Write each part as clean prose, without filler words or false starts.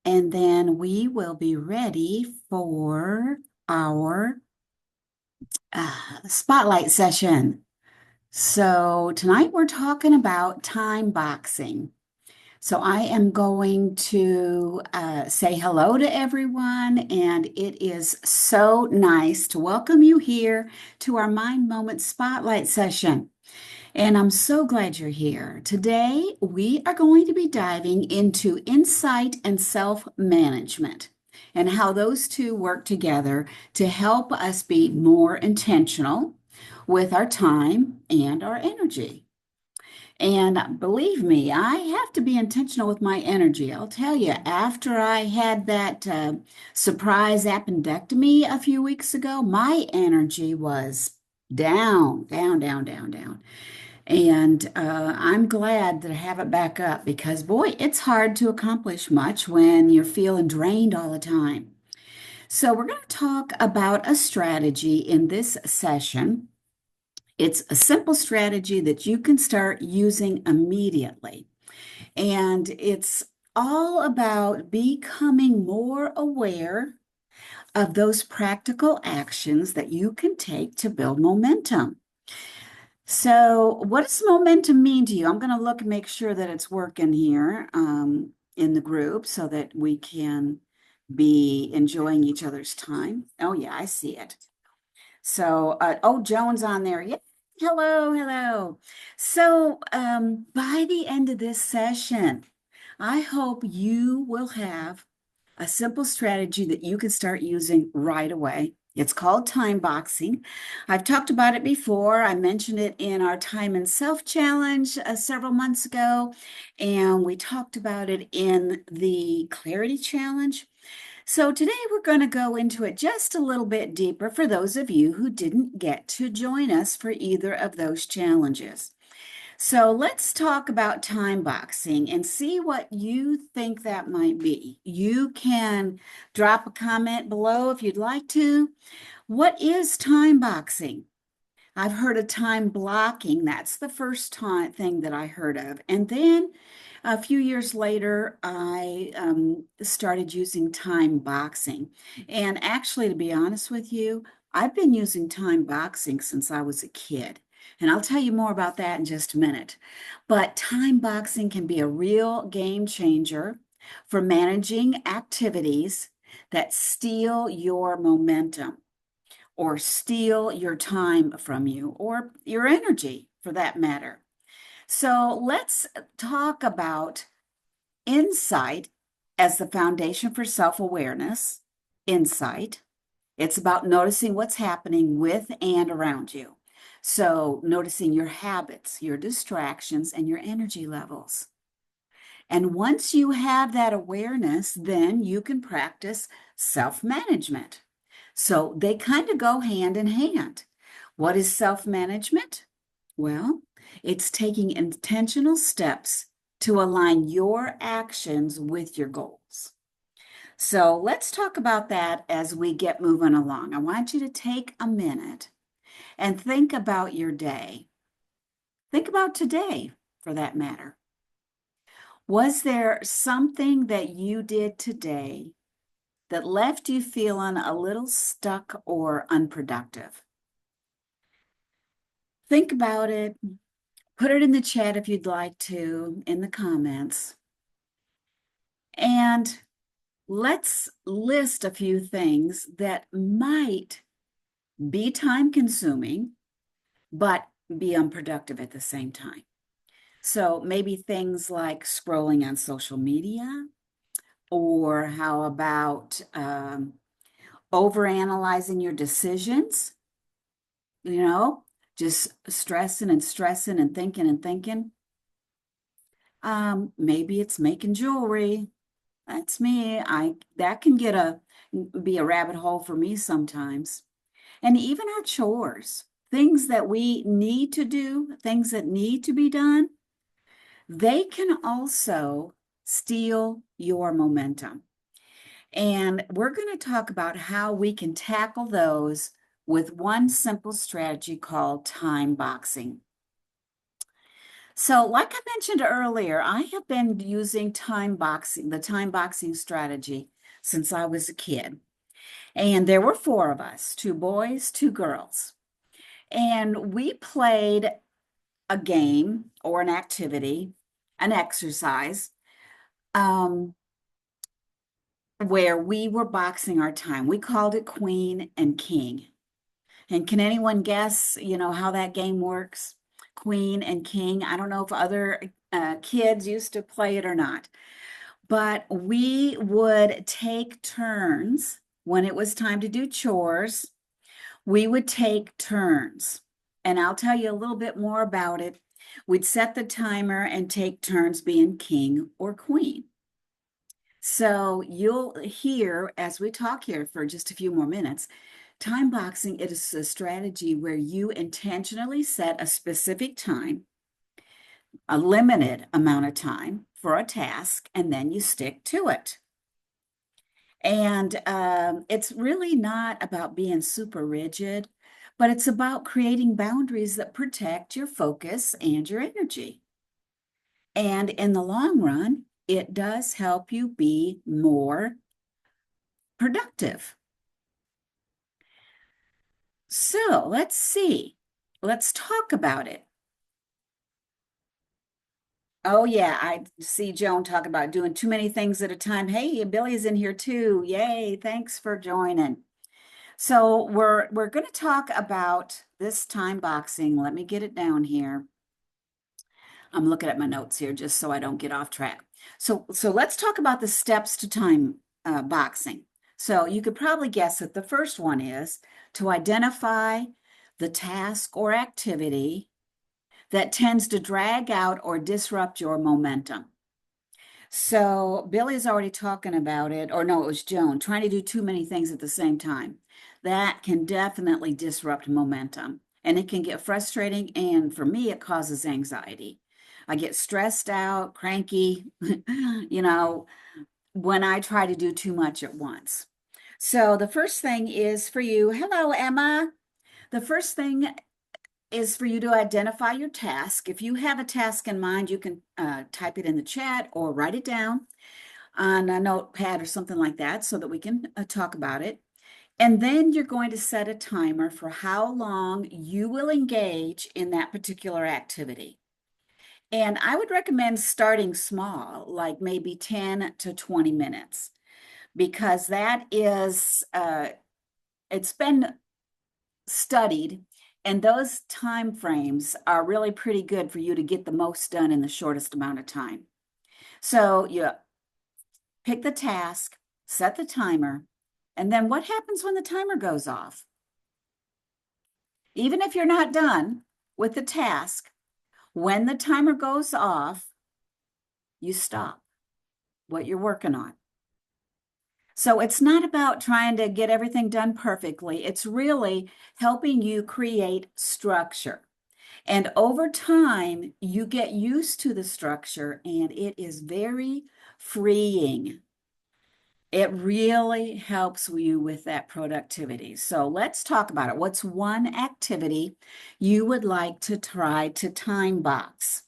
and then we will be ready for our spotlight session. So tonight we're talking about time boxing. So I am going to say hello to everyone, and it is so nice to welcome you here to our Mind Moment Spotlight session. And I'm so glad you're here. Today, we are going to be diving into insight and self management and how those two work together to help us be more intentional with our time and our energy. And believe me, I have to be intentional with my energy. I'll tell you, after I had that surprise appendectomy a few weeks ago, my energy was down, down, down, down, down. And I'm glad that I have it back up because, boy, it's hard to accomplish much when you're feeling drained all the time. So, we're going to talk about a strategy in this session. It's a simple strategy that you can start using immediately. And it's all about becoming more aware of those practical actions that you can take to build momentum. So, what does momentum mean to you? I'm going to look and make sure that it's working here in the group so that we can be enjoying each other's time. Oh, yeah, I see it. So, oh, Joan's on there. Yeah. Hello, hello. So, by the end of this session, I hope you will have a simple strategy that you can start using right away. It's called time boxing. I've talked about it before. I mentioned it in our Time and Self Challenge several months ago, and we talked about it in the Clarity Challenge. So today we're going to go into it just a little bit deeper for those of you who didn't get to join us for either of those challenges. So let's talk about time boxing and see what you think that might be. You can drop a comment below if you'd like to. What is time boxing? I've heard of time blocking. That's the first time thing that I heard of. And then a few years later, I started using time boxing. And actually, to be honest with you, I've been using time boxing since I was a kid. And I'll tell you more about that in just a minute. But time boxing can be a real game changer for managing activities that steal your momentum or steal your time from you or your energy for that matter. So let's talk about insight as the foundation for self awareness. Insight. It's about noticing what's happening with and around you. So, noticing your habits, your distractions, and your energy levels. And once you have that awareness, then you can practice self management. So they kind of go hand in hand. What is self management? Well, it's taking intentional steps to align your actions with your goals. So let's talk about that as we get moving along. I want you to take a minute and think about your day. Think about today, for that matter. Was there something that you did today that left you feeling a little stuck or unproductive? Think about it. Put it in the chat if you'd like to, in the comments. And let's list a few things that might be time consuming, but be unproductive at the same time. So maybe things like scrolling on social media, or how about overanalyzing your decisions, just stressing and stressing and thinking and thinking. Maybe it's making jewelry. That's me. That can be a rabbit hole for me sometimes. And even our chores, things that we need to do, things that need to be done, they can also steal your momentum. And we're going to talk about how we can tackle those with one simple strategy called time boxing. So, like I mentioned earlier, I have been using time boxing, the time boxing strategy since I was a kid. And there were four of us, two boys, two girls. And we played a game or an activity, an exercise, um, where we were boxing our time. We called it Queen and King. And can anyone guess, how that game works? Queen and King. I don't know if other kids used to play it or not, but we would take turns when it was time to do chores. We would take turns. And I'll tell you a little bit more about it. We'd set the timer and take turns being king or queen. So you'll hear as we talk here for just a few more minutes, time boxing, it is a strategy where you intentionally set a specific time, a limited amount of time for a task, and then you stick to it. And it's really not about being super rigid, but it's about creating boundaries that protect your focus and your energy. And in the long run, it does help you be more productive. So let's see. Let's talk about it. Oh, yeah, I see Joan talk about doing too many things at a time. Hey, Billy's in here too. Yay, thanks for joining. So we're going to talk about this time boxing. Let me get it down here. I'm looking at my notes here just so I don't get off track. So let's talk about the steps to time boxing. So you could probably guess that the first one is to identify the task or activity that tends to drag out or disrupt your momentum. So Billy's already talking about it, or no, it was Joan, trying to do too many things at the same time. That can definitely disrupt momentum and it can get frustrating. And for me, it causes anxiety. I get stressed out, cranky, you know, when I try to do too much at once. So the first thing is for you. Hello, Emma. The first thing is for you to identify your task. If you have a task in mind, you can type it in the chat or write it down on a notepad or something like that so that we can talk about it. And then you're going to set a timer for how long you will engage in that particular activity. And I would recommend starting small, like maybe 10 to 20 minutes, because that is, it's been studied, and those time frames are really pretty good for you to get the most done in the shortest amount of time. So you pick the task, set the timer, and then what happens when the timer goes off? Even if you're not done with the task, when the timer goes off, you stop what you're working on. So it's not about trying to get everything done perfectly. It's really helping you create structure. And over time, you get used to the structure and it is very freeing. It really helps you with that productivity. So let's talk about it. What's one activity you would like to try to time box?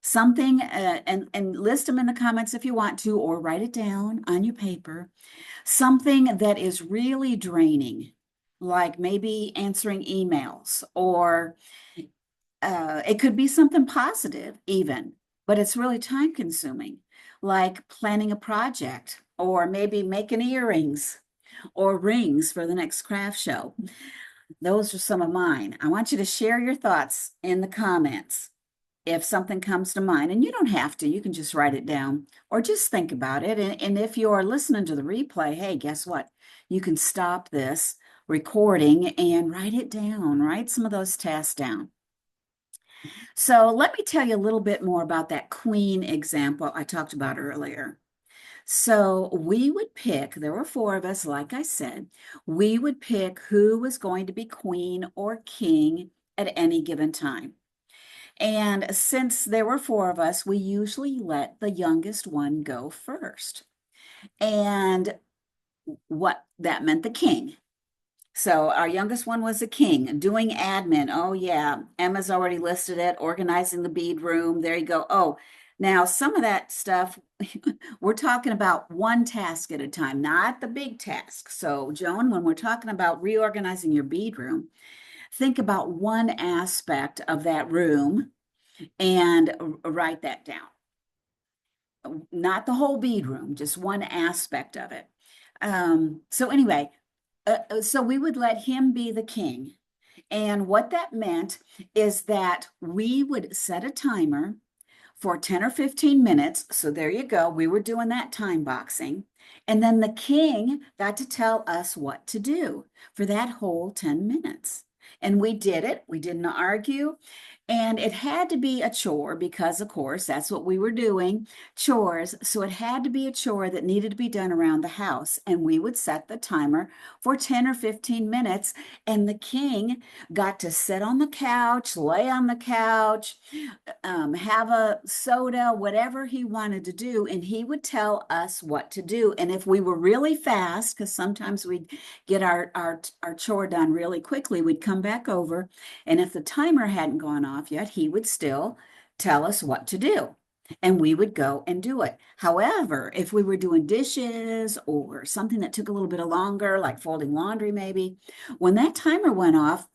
Something, and list them in the comments if you want to, or write it down on your paper. Something that is really draining, like maybe answering emails, or it could be something positive even, but it's really time consuming, like planning a project, or maybe making earrings or rings for the next craft show. Those are some of mine. I want you to share your thoughts in the comments if something comes to mind, and you don't have to, you can just write it down or just think about it. And if you're listening to the replay, hey, guess what? You can stop this recording and write it down, write some of those tasks down. So let me tell you a little bit more about that queen example I talked about earlier. So we would pick, there were four of us, like I said, we would pick who was going to be queen or king at any given time. And since there were four of us, we usually let the youngest one go first. And what that meant the king. So our youngest one was a king, doing admin. Oh yeah, Emma's already listed it, organizing the bead room. There you go. Oh, now some of that stuff, we're talking about one task at a time, not the big task. So Joan, when we're talking about reorganizing your bead room, think about one aspect of that room and write that down. Not the whole bead room, just one aspect of it. So anyway, so we would let him be the king. And what that meant is that we would set a timer for 10 or 15 minutes. So there you go. We were doing that time boxing. And then the king got to tell us what to do for that whole 10 minutes. And we did it. We didn't argue. And it had to be a chore because, of course, that's what we were doing, chores. So it had to be a chore that needed to be done around the house. And we would set the timer for 10 or 15 minutes. And the king got to sit on the couch, lay on the couch, have a soda, whatever he wanted to do, and he would tell us what to do. And if we were really fast, because sometimes we'd get our chore done really quickly, we'd come back over, and if the timer hadn't gone off yet, he would still tell us what to do. And we would go and do it. However, if we were doing dishes or something that took a little bit of longer, like folding laundry maybe, when that timer went off,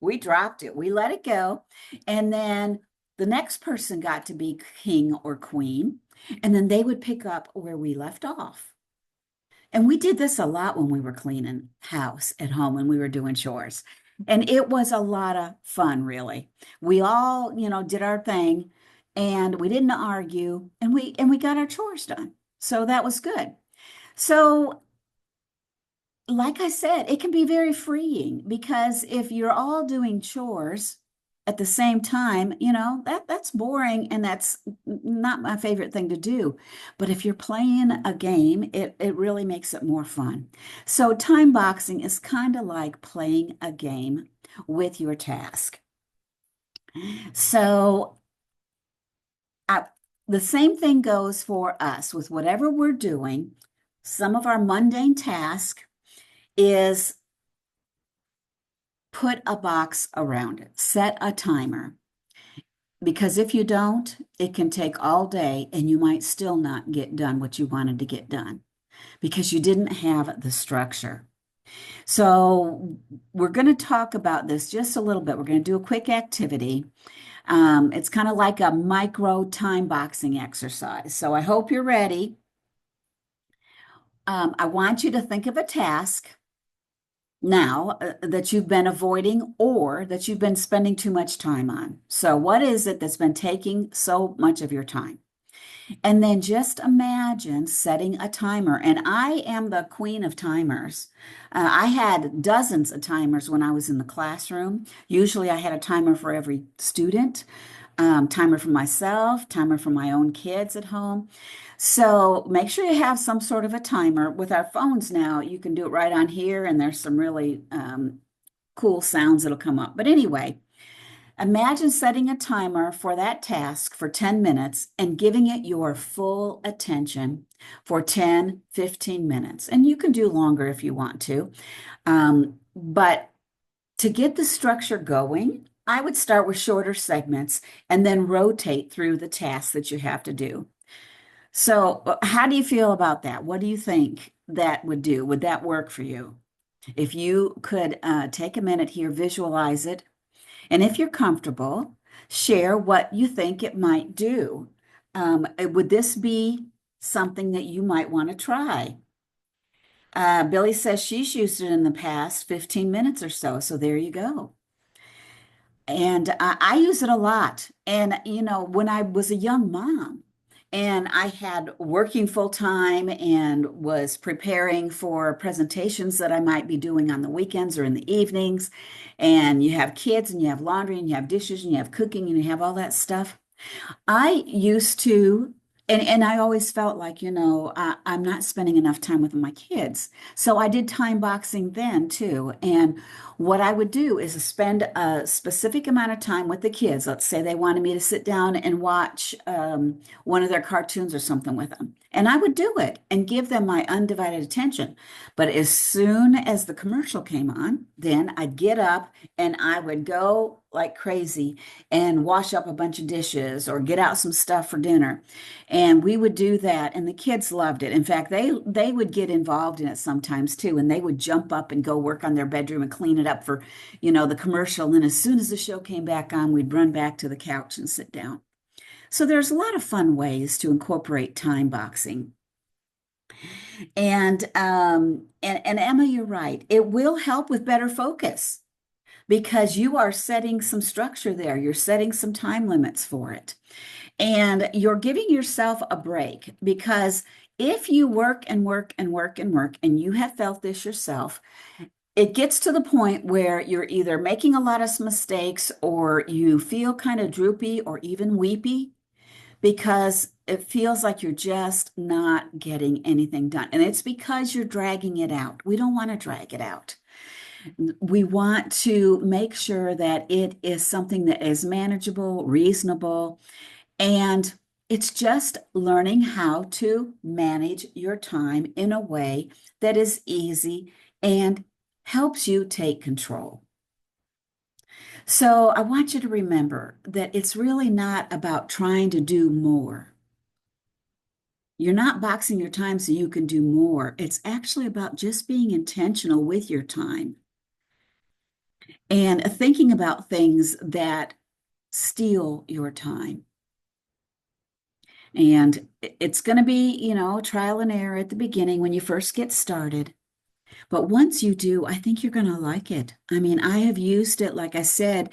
we dropped it, we let it go. And then the next person got to be king or queen, and then they would pick up where we left off. And we did this a lot when we were cleaning house at home, when we were doing chores. And it was a lot of fun, really. We all, did our thing and we didn't argue and we got our chores done. So that was good. So like I said, it can be very freeing because if you're all doing chores at the same time, that's boring and that's not my favorite thing to do. But if you're playing a game, it really makes it more fun. So time boxing is kind of like playing a game with your task. So I, the same thing goes for us with whatever we're doing. Some of our mundane tasks is put a box around it, set a timer. Because if you don't, it can take all day and you might still not get done what you wanted to get done because you didn't have the structure. So we're going to talk about this just a little bit. We're going to do a quick activity. It's kind of like a micro time boxing exercise. So I hope you're ready. I want you to think of a task now that you've been avoiding or that you've been spending too much time on. So, what is it that's been taking so much of your time? And then just imagine setting a timer. And I am the queen of timers. I had dozens of timers when I was in the classroom. Usually, I had a timer for every student, timer for myself, timer for my own kids at home. So make sure you have some sort of a timer. With our phones now, you can do it right on here, and there's some really cool sounds that'll come up. But anyway, imagine setting a timer for that task for 10 minutes and giving it your full attention for 10, 15 minutes. And you can do longer if you want to. But to get the structure going, I would start with shorter segments and then rotate through the tasks that you have to do. So, how do you feel about that? What do you think that would do? Would that work for you? If you could take a minute here, visualize it, and if you're comfortable, share what you think it might do. Would this be something that you might want to try? Billy says she's used it in the past 15 minutes or so. So there you go. And I use it a lot. And, when I was a young mom and I had working full time and was preparing for presentations that I might be doing on the weekends or in the evenings, and you have kids and you have laundry and you have dishes and you have cooking and you have all that stuff, I used to And I always felt like, I'm not spending enough time with my kids. So I did time boxing then too. And what I would do is spend a specific amount of time with the kids. Let's say they wanted me to sit down and watch one of their cartoons or something with them. And I would do it and give them my undivided attention. But as soon as the commercial came on, then I'd get up and I would go like crazy and wash up a bunch of dishes or get out some stuff for dinner. And we would do that, and the kids loved it. In fact, they would get involved in it sometimes too, and they would jump up and go work on their bedroom and clean it up for, the commercial. And then as soon as the show came back on, we'd run back to the couch and sit down. So there's a lot of fun ways to incorporate time boxing. And Emma, you're right. It will help with better focus because you are setting some structure there. You're setting some time limits for it. And you're giving yourself a break because if you work and work and work and work, and you have felt this yourself, it gets to the point where you're either making a lot of mistakes or you feel kind of droopy or even weepy because it feels like you're just not getting anything done. And it's because you're dragging it out. We don't want to drag it out. We want to make sure that it is something that is manageable, reasonable, and it's just learning how to manage your time in a way that is easy and helps you take control. So I want you to remember that it's really not about trying to do more. You're not boxing your time so you can do more. It's actually about just being intentional with your time and thinking about things that steal your time. And it's going to be, trial and error at the beginning when you first get started. But once you do, I think you're going to like it. I mean, I have used it, like I said,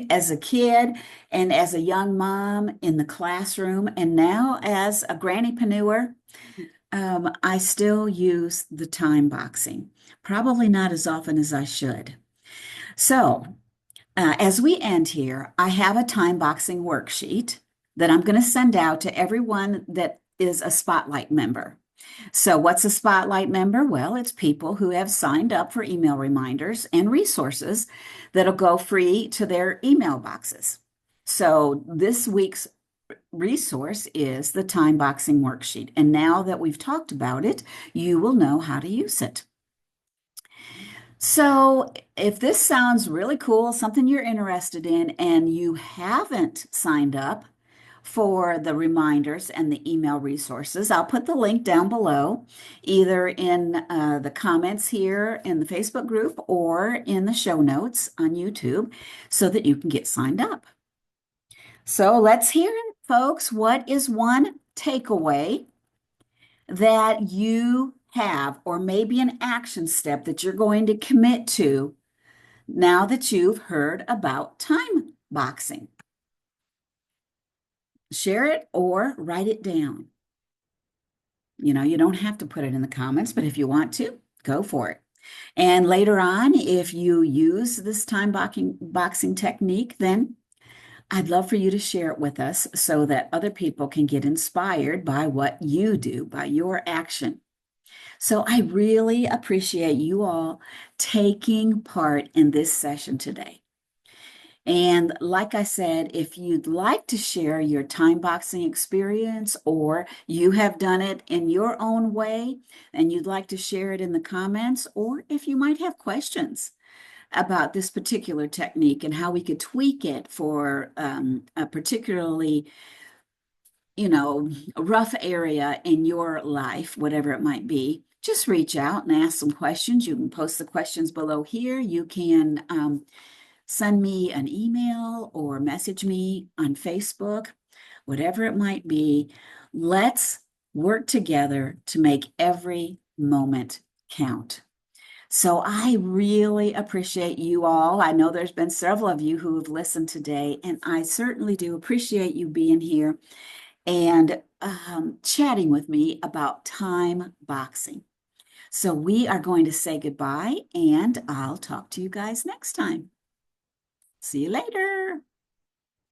as a kid and as a young mom in the classroom, and now as a grannypreneur. I still use the time boxing, probably not as often as I should. So, as we end here, I have a time boxing worksheet that I'm going to send out to everyone that is a Spotlight member. So, what's a Spotlight member? Well, it's people who have signed up for email reminders and resources that'll go free to their email boxes. So, this week's resource is the time boxing worksheet. And now that we've talked about it, you will know how to use it. So, if this sounds really cool, something you're interested in, and you haven't signed up for the reminders and the email resources, I'll put the link down below, either in the comments here in the Facebook group or in the show notes on YouTube, so that you can get signed up. So, let's hear it, folks. What is one takeaway that you have, or maybe an action step that you're going to commit to now that you've heard about time boxing? Share it or write it down. You don't have to put it in the comments, but if you want to, go for it. And later on, if you use this time boxing technique, then I'd love for you to share it with us so that other people can get inspired by what you do, by your action. So I really appreciate you all taking part in this session today. And like I said, if you'd like to share your time boxing experience or you have done it in your own way and you'd like to share it in the comments, or if you might have questions about this particular technique and how we could tweak it for a particularly, rough area in your life, whatever it might be, just reach out and ask some questions. You can post the questions below here. You can send me an email or message me on Facebook, whatever it might be. Let's work together to make every moment count. So I really appreciate you all. I know there's been several of you who have listened today, and I certainly do appreciate you being here and chatting with me about time boxing. So we are going to say goodbye, and I'll talk to you guys next time. See you later.